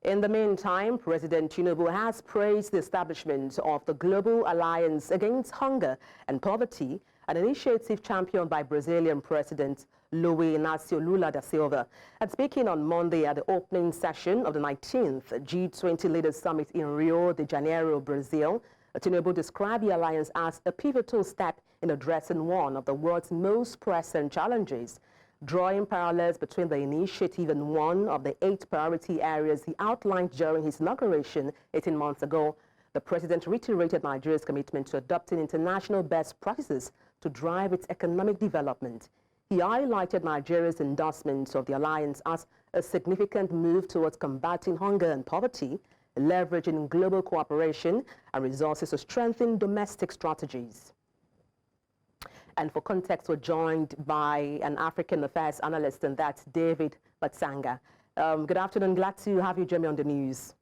In the meantime, President Tinubu has praised the establishment of the Global Alliance Against Hunger and Poverty, an initiative championed by Brazilian President Luiz Inacio Lula da Silva. And speaking on Monday at the opening session of the 19th G20 Leaders Summit in Rio de Janeiro, Brazil, Tinubu described the alliance as a pivotal step in addressing one of the world's most pressing challenges. Drawing parallels between the initiative and one of the 8 priority areas he outlined during his inauguration 18 months ago, the president reiterated Nigeria's commitment to adopting international best practices to drive its economic development. He highlighted Nigeria's endorsement of the alliance as a significant move towards combating hunger and poverty, leveraging global cooperation and resources to strengthen domestic strategies. And for context, we're joined by an African Affairs Analyst, and that's David Matsanga. Good afternoon. Glad to have you join me on the news.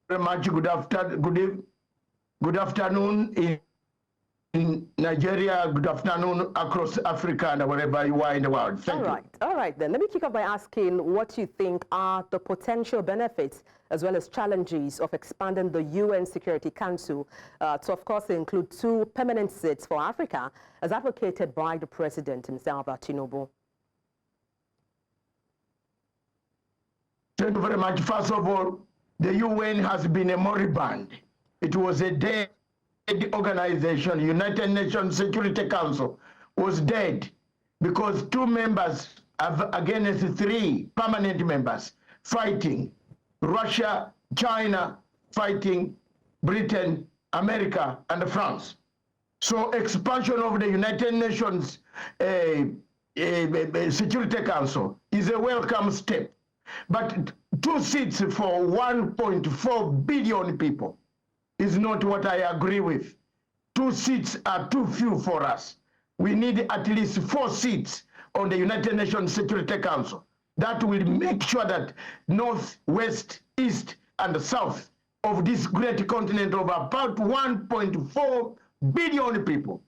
Very much. Good afternoon in Nigeria. Good afternoon across Africa and wherever you are in the world. Thank you. All right then. Let me kick off by asking what you think are the potential benefits as well as challenges of expanding the UN Security Council to, of course, include 2 permanent seats for Africa, as advocated by the President himself, Tinubu. Thank you very much. First of all, the UN has been a moribund. It was a dead organization. United Nations Security Council was dead because 2 members against 3 permanent members fighting. Russia, China fighting Britain, America, and France. So expansion of the United Nations Security Council is a welcome step. But 2 seats for 1.4 billion people is not what I agree with. 2 seats are too few for us. We need at least 4 seats on the United Nations Security Council. That will make sure that North, West, East, and South of this great continent of about 1.4 billion people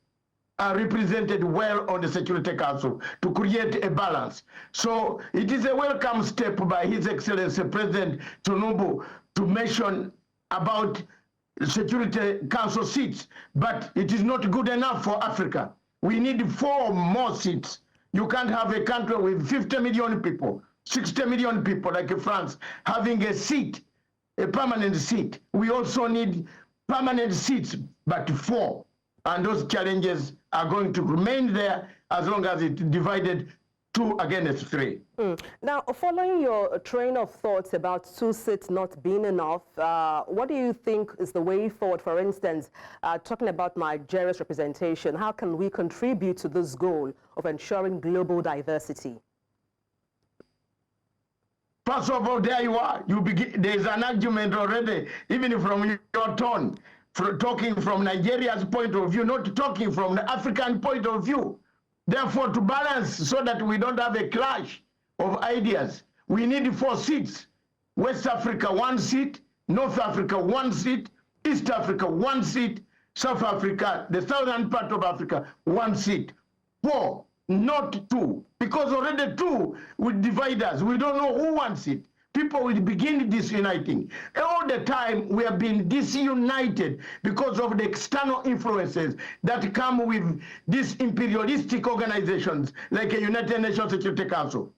are represented well on the Security Council to create a balance. So it is a welcome step by His Excellency President Tinubu to mention about Security Council seats, but it is not good enough for Africa. We need 4 more seats. You can't have a country with 50 million people, 60 million people like France having a seat, a permanent seat. We also need permanent seats, but 4. And those challenges are going to remain there as long as it's divided 2 against 3. Now, following your train of thoughts about 2 seats not being enough, what do you think is the way forward? For instance, talking about Nigeria's representation, how can we contribute to this goal of ensuring global diversity? First of all, there you are. There's an argument already, even from your tone, talking from Nigeria's point of view, not talking from the African point of view. Therefore, to balance so that we don't have a clash of ideas, we need 4 seats. West Africa, 1 seat. North Africa, 1 seat. East Africa, 1 seat. South Africa, the southern part of Africa, 1 seat. 4, not 2. Because already 2 will divide us. We don't know who wants it. People will begin disuniting. All the time we have been disunited because of the external influences that come with these imperialistic organizations like a United Nations Security Council.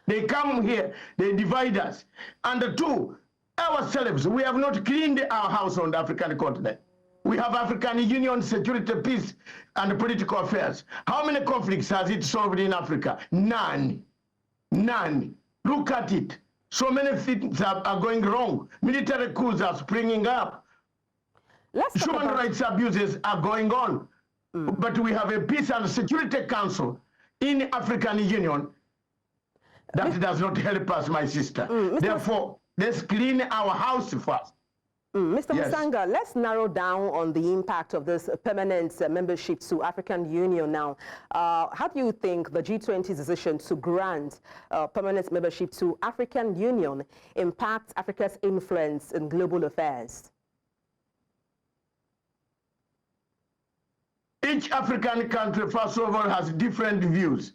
They come here, they divide us. And 2, ourselves, we have not cleaned our house on the African continent. We have African Union security, peace, and political affairs. How many conflicts has it solved in Africa? None. None. Look at it. So many things are going wrong. Military coups are springing up. Human rights abuses are going on. But we have a Peace and Security Council in African Union that does not help us, my sister. Therefore, let's clean our house first. Mr. Matsanga, let's narrow down on the impact of this permanent membership to African Union now. How do you think the G20's decision to grant permanent membership to African Union impacts Africa's influence in global affairs? Each African country, first of all, has different views.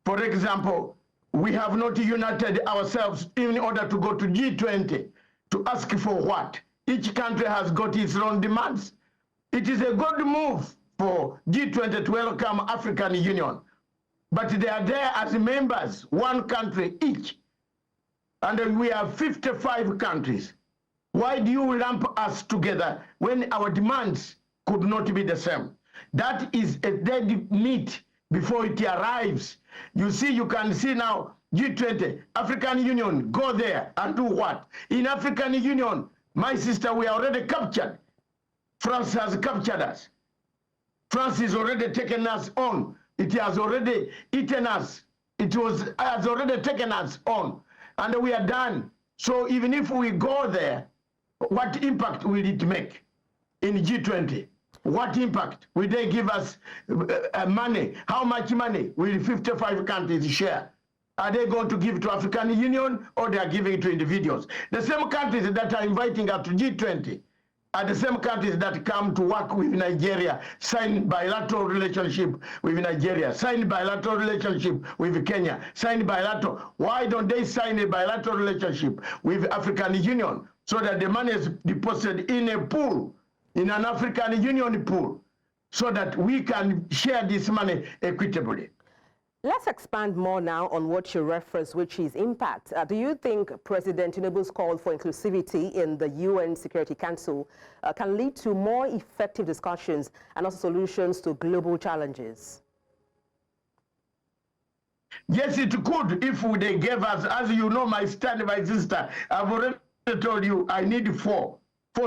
For example, we have not united ourselves in order to go to G20 to ask for what? Each country has got its own demands. It is a good move for G20 to welcome African Union, but they are there as members, one country each. And we have 55 countries. Why do you lump us together when our demands could not be the same? That is a dead meat before it arrives. You see, you can see now, G20, African Union, go there and do what? In African Union, my sister, we are already captured. France has captured us. France has already taken us on. It has already eaten us. Has already taken us on. And we are done. So even if we go there, what impact will it make in G20? What impact will they give us money? How much money will 55 countries share? Are they going to give to African Union or they are giving it to individuals? The same countries that are inviting us to G20 are the same countries that come to work with Nigeria, sign bilateral relationship with Nigeria, sign bilateral relationship with Kenya, sign bilateral. Why don't they sign a bilateral relationship with African Union so that the money is deposited in a pool, in an African Union pool, so that we can share this money equitably? Let's expand more now on what you referenced, which is impact. Do you think President Tinubu's call for inclusivity in the UN Security Council can lead to more effective discussions and also solutions to global challenges? Yes, it could if they gave us, as you know, my sister, I've already told you I need four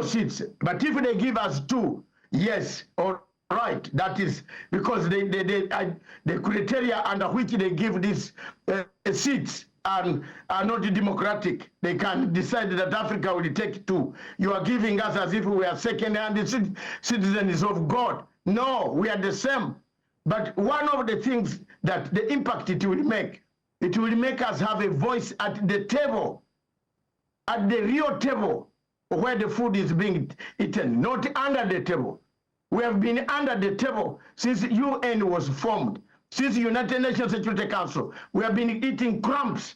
seats. But if they give us 2, yes, or right, that is because the criteria under which they give these seats are not democratic. They can decide that Africa will take 2. You are giving us as if we are second-hand citizens of God. No, we are the same. But one of the things that the impact it will make us have a voice at the table, at the real table where the food is being eaten, not under the table. We have been under the table since UN was formed, since the United Nations Security Council. We have been eating crumbs.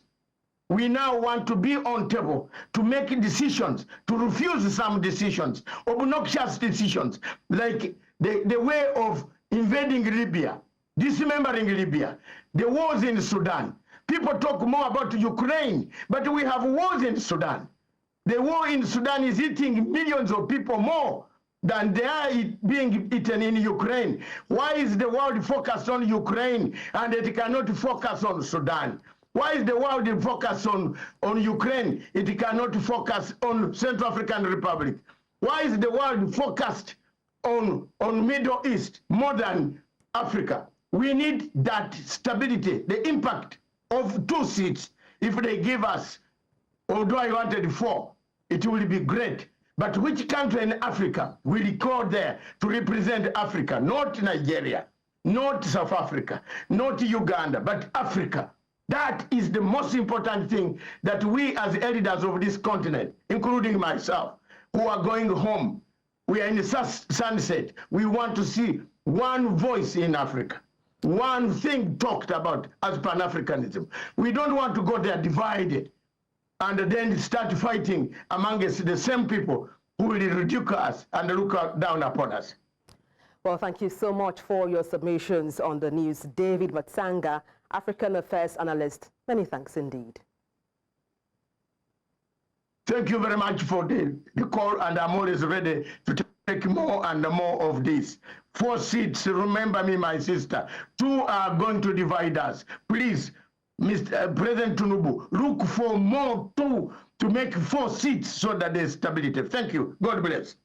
We now want to be on table to make decisions, to refuse some decisions, obnoxious decisions, like the way of invading Libya, dismembering Libya, the wars in Sudan. People talk more about Ukraine, but we have wars in Sudan. The war in Sudan is eating millions of people more than they are being eaten in Ukraine. Why is the world focused on Ukraine and it cannot focus on Sudan? Why is the world focused on Ukraine? It cannot focus on Central African Republic. Why is the world focused on Middle East more than Africa? We need that stability, the impact of 2 seats. If they give us, although I wanted 4, it will be great. But which country in Africa will go there to represent Africa? Not Nigeria, not South Africa, not Uganda, but Africa. That is the most important thing that we as elders of this continent, including myself, who are going home, we are in the sunset. We want to see one voice in Africa, one thing talked about as Pan-Africanism. We don't want to go there divided and then start fighting amongst the same people who will ridicule us and look down upon us. Well, thank you so much for your submissions on the news. David Matsanga, African Affairs Analyst. Many thanks indeed. Thank you very much for the call, and I'm always ready to take more and more of this. 4 seats, remember me, my sister. 2 are going to divide us. Please, Mr. President Tinubu, look for more 2 to make 4 seats so that there's stability. Thank you. God bless.